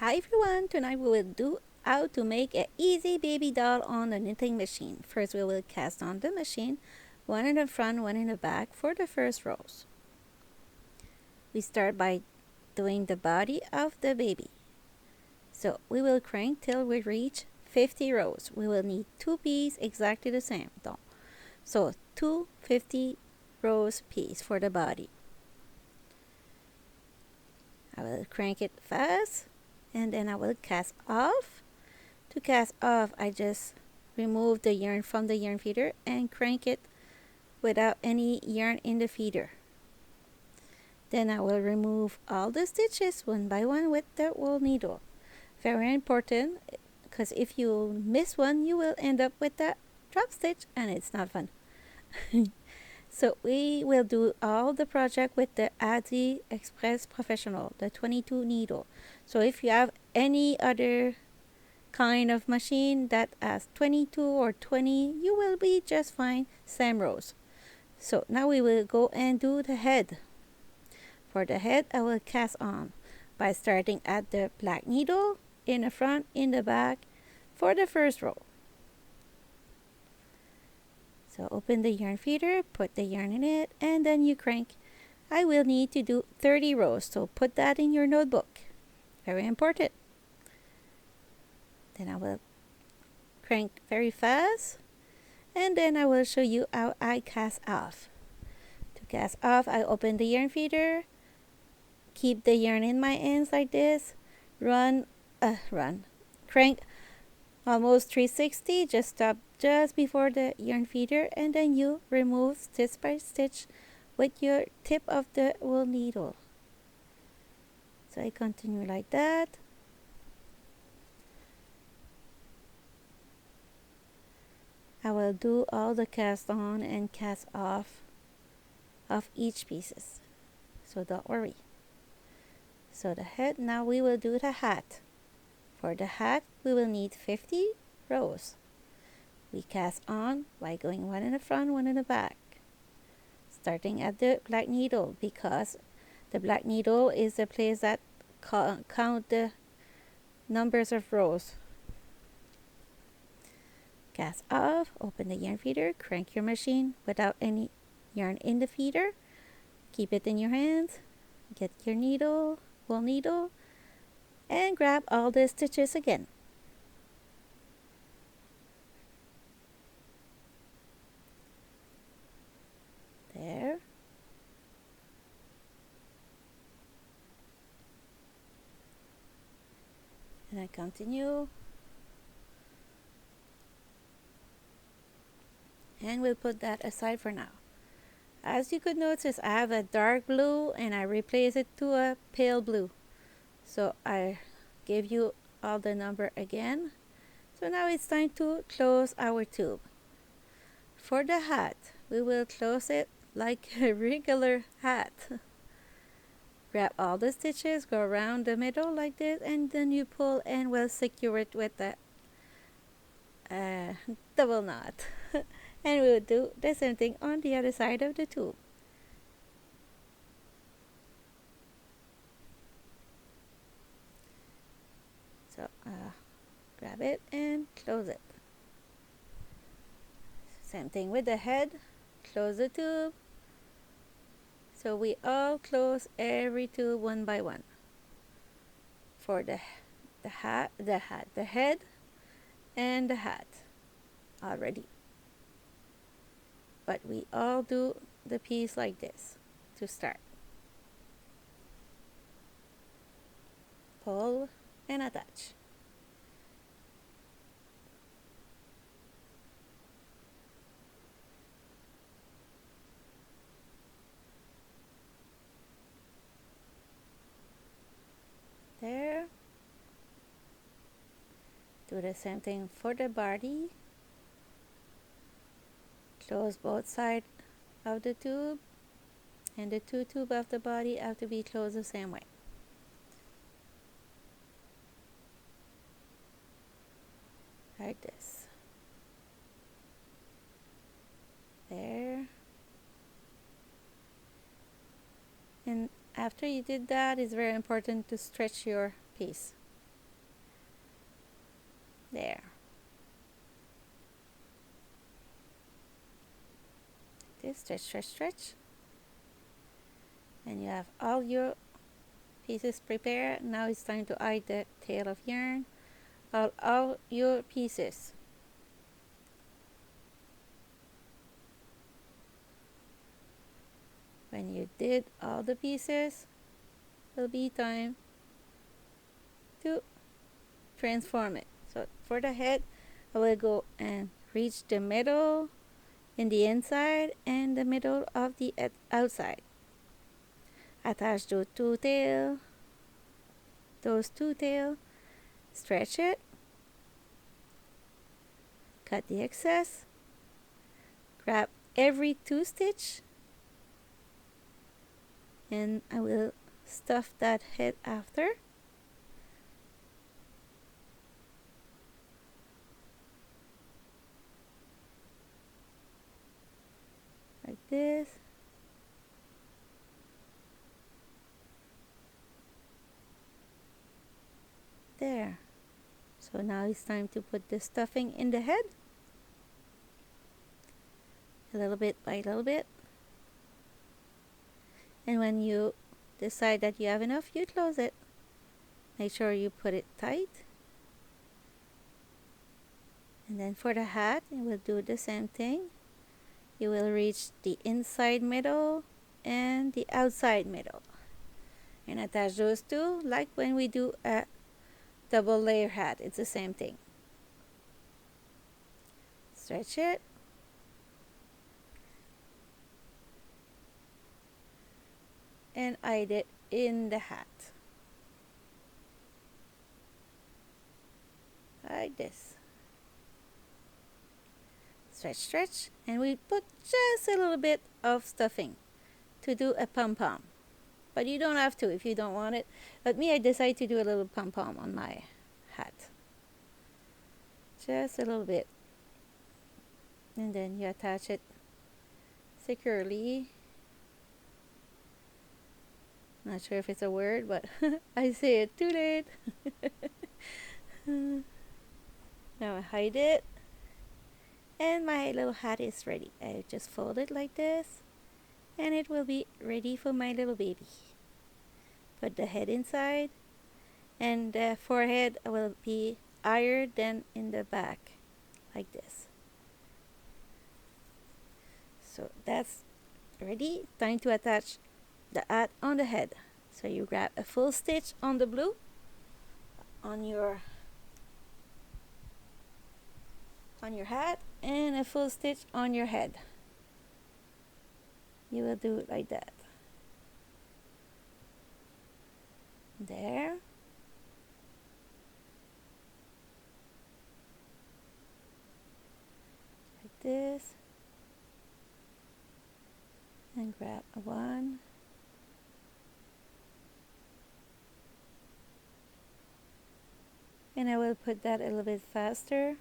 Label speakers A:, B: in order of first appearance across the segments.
A: Hi everyone, tonight we will do how to make an easy baby doll on the knitting machine. First we will cast on the machine, one in the front, one in the back for the first rows. We start by doing the body of the baby. So we will crank till we reach 50 rows. We will need two pieces exactly the same. So two 50 rows piece for the body. I will crank it fast and then I will cast off. To cast off, I just remove the yarn from the yarn feeder and crank it without any yarn in the feeder. Then I will remove all the stitches one by one with the wool needle. Very important, because if you miss one, you will end up with that drop stitch and it's not fun. So we will do all the project with the ADDI Express Professional, the 22 needle. So if you have any other kind of machine that has 22 or 20, you will be just fine, same rows. So now we will go and do the head. For the head, I will cast on by starting at the black needle in the front, in the back for the first row. So open the yarn feeder, put the yarn in it, and then you crank. I will need to do 30 rows, so put that in your notebook. Very important. Then I will crank very fast, and then I will show you how I cast off. To cast off, I open the yarn feeder, keep the yarn in my ends like this, crank almost 360, just stop just before the yarn feeder, and then you remove stitch by stitch with your tip of the wool needle. So I continue like that. I will do all the cast on and cast off of each pieces, so don't worry. So the head, now we will do the hat. For the hat, we will need 50 rows. We cast on by going one in the front, one in the back, starting at the black needle, because the black needle is the place that count the numbers of rows. Cast off, open the yarn feeder, crank your machine without any yarn in the feeder. Keep it in your hands, get your needle, wool needle, and grab all the stitches again. There. And I continue. And we'll put that aside for now. As you could notice, I have a dark blue and I replace it to a pale blue. So I gave you all the number again. So now it's time to close our tube. For the hat, we will close it like a regular hat. Grab all the stitches, go around the middle like this, and then you pull and we'll secure it with the double knot. And we'll do the same thing on the other side of the tube. So grab it and close it. Same thing with the head. Close the tube. So we all close every tube one by one. For the head, and the hat already. But we all do the piece like this to start. Pull and attach. There. Do the same thing for the body. Close both sides of the tube, and the two tubes of the body have to be closed the same way. Like this. There. And after you did that, it's very important to stretch your piece. There. This, stretch, stretch, stretch. And you have all your pieces prepared. Now it's time to add the tail of yarn. All your pieces. When you did all the pieces, it'll be time to transform it. So for the head, I will go and reach the middle in the inside and the middle of the outside. Attach those two tails, stretch it, cut the excess, grab every 2 stitch, and I will stuff that head after. Like this. There. So now it's time to put the stuffing in the head. A little bit by little bit. And when you decide that you have enough, you close it. Make sure you put it tight. And then for the hat, you will do the same thing. You will reach the inside middle and the outside middle. And attach those two like when we do a double layer hat. It's the same thing. Stretch it. And hide it in the hat. Like this. Stretch, stretch, and we put just a little bit of stuffing to do a pom-pom. But you don't have to if you don't want it. But me, I decided to do a little pom-pom on my hat. Just a little bit. And then you attach it securely. Not sure if it's a word, but I say it too late. Now I hide it. And my little hat is ready. I just fold it like this. And it will be ready for my little baby. Put the head inside. And the forehead will be higher than in the back. Like this. So that's ready. Time to attach the hat on the head. So you grab a full stitch on the blue. On your hat, and a full stitch on your head. You will do it like that. There. Like this. And grab one. And I will put that a little bit faster.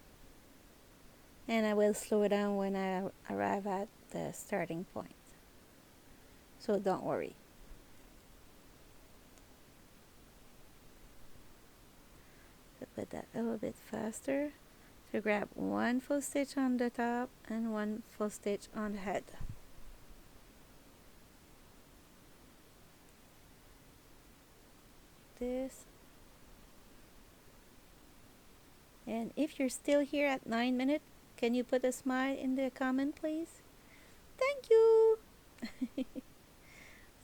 A: And I will slow it down when I arrive at the starting point. So don't worry. So put that a little bit faster. So grab one full stitch on the top and one full stitch on the head. This. And if you're still here at 9 minutes, can you put a smile in the comment, please? Thank you!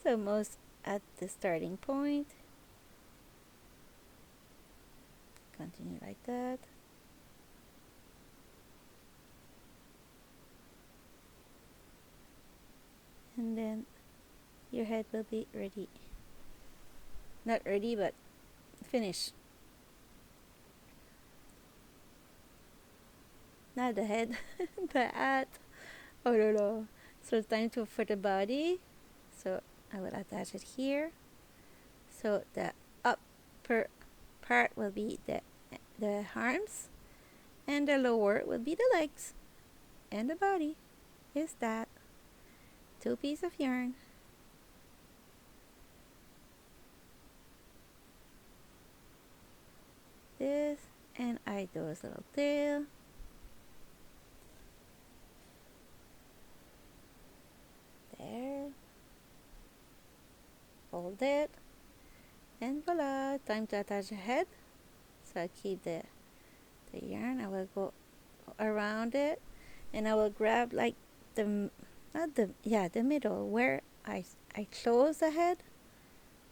A: So most at the starting point. Continue like that. And then your head will be ready. Not ready, but finished. Not the head, the hat. Oh no. So it's time for the body. So I will attach it here. So the upper part will be the arms, and the lower will be the legs, and the body is that 2 pieces of yarn. This and I do a little tail. There. Hold it. And voila, time to attach the head. So I keep the yarn. I will go around it, and I will grab like the, not the, yeah, the middle where I close the head.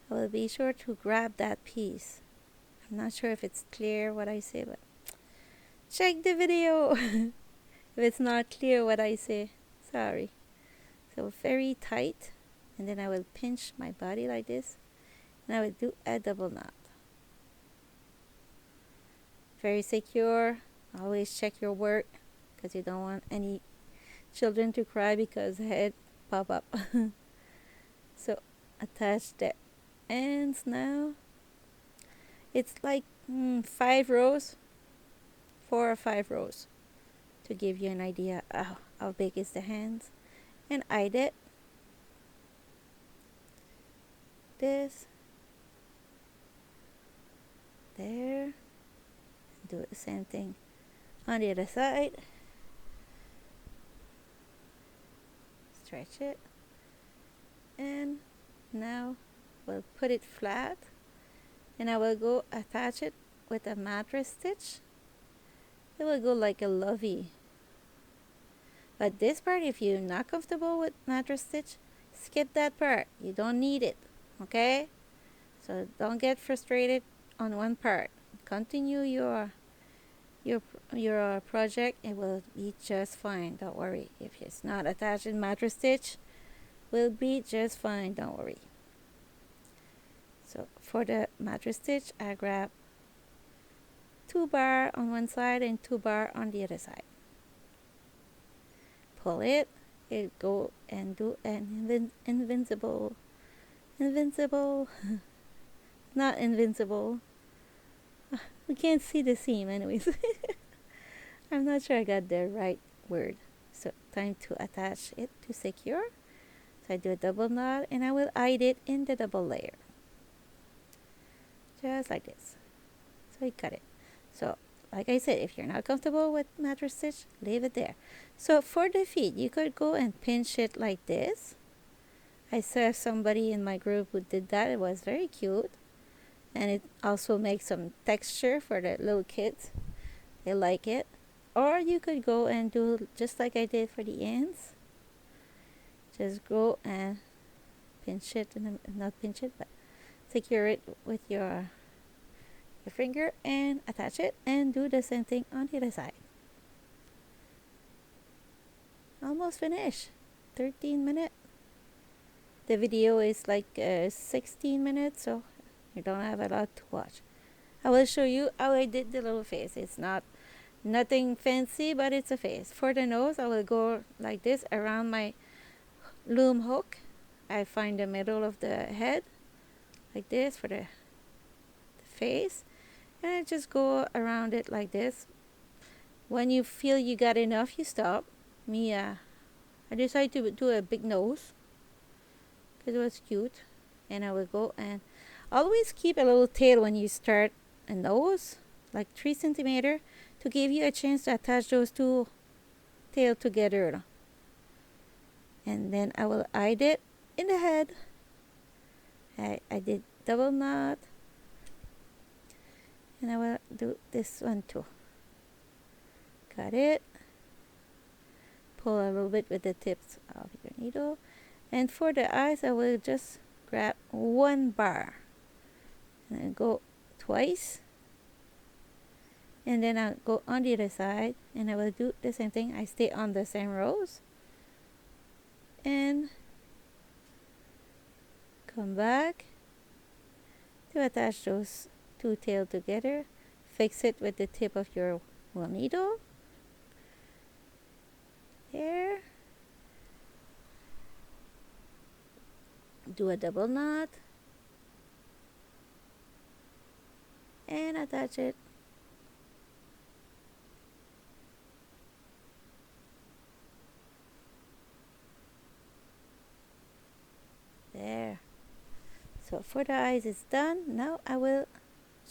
A: I will be sure to grab that piece. I'm not sure if it's clear what I say, but check the video if it's not clear what I say. Sorry. So very tight, and then I will pinch my body like this, and I will do a double knot. Very secure. Always check your work because you don't want any children to cry because the head pop up. So attach the ends now. It's like 5 rows, 4 or 5 rows, to give you an idea of how big is the hands. And I did this there. Do the same thing on the other side. Stretch it, and now we'll put it flat, and I will go attach it with a mattress stitch. It will go like a lovey. But this part, if you're not comfortable with mattress stitch, skip that part. You don't need it, okay? So don't get frustrated on one part. Continue your project. It will be just fine. Don't worry. If it's not attached in mattress stitch, will be just fine. Don't worry. So for the mattress stitch, I grab 2 bar on one side and 2 bar on the other side. Pull it. It go and do an invincible, not invincible. We can't see the seam anyways. I'm not sure I got the right word. So time to attach it to secure. So I do a double knot, and I will hide it in the double layer. Just like this. So I cut it. So like I said, if you're not comfortable with mattress stitch, leave it there. So for the feet, you could go and pinch it like this. I saw somebody in my group who did that. It was very cute. And it also makes some texture for the little kids. They like it. Or you could go and do just like I did for the ends. Just go and pinch it, not pinch it, but secure it with your finger and attach it, and do the same thing on the other side. Almost finished. 13 minutes. The video is like 16 minutes, so you don't have a lot to watch. I will show you how I did the little face. It's nothing fancy, but it's a face. For the nose, I will go like this around my loom hook. I find the middle of the head like this for the face, and I just go around it like this. When you feel you got enough, you stop. I decided to do a big nose because it was cute, and I will go and always keep a little tail when you start a nose, like 3 centimeter, to give you a chance to attach those 2 tails together. And then I will hide it in the head. I did double knot, and I will do this one too. Got it. Pull a little bit with the tips of your needle, and for the eyes I will just grab 1 bar and then go twice, and then I'll go on the other side, and I will do the same thing. I stay on the same rows and come back to attach those 2 tails together. Fix it with the tip of your wool needle. There. Do a double knot and attach it. There. So for the eyes it's done. Now I will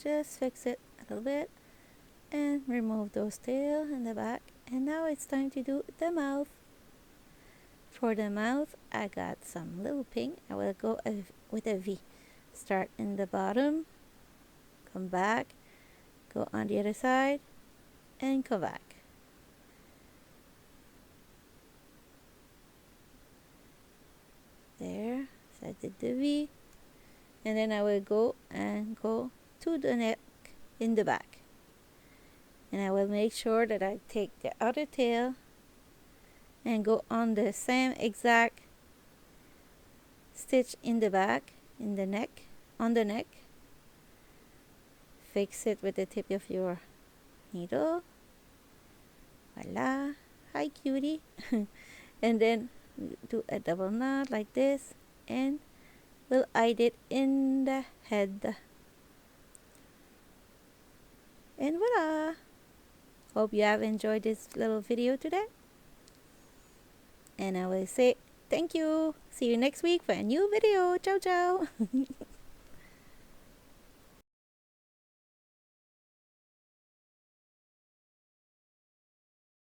A: just fix it a little bit. and remove those tail in the back. And now it's time to do the mouth. For the mouth, I got some little pink. I will go with a V. Start in the bottom, come back, go on the other side, and come back. There, so I did the V. And then I will go to the neck in the back. And I will make sure that I take the other tail and go on the same exact stitch in the back, in the neck, on the neck. Fix it with the tip of your needle. Voila, hi cutie. And then do a double knot like this, and we'll hide it in the head. And voila! Hope you have enjoyed this little video today. And I will say thank you. See you next week for a new video. Ciao, ciao.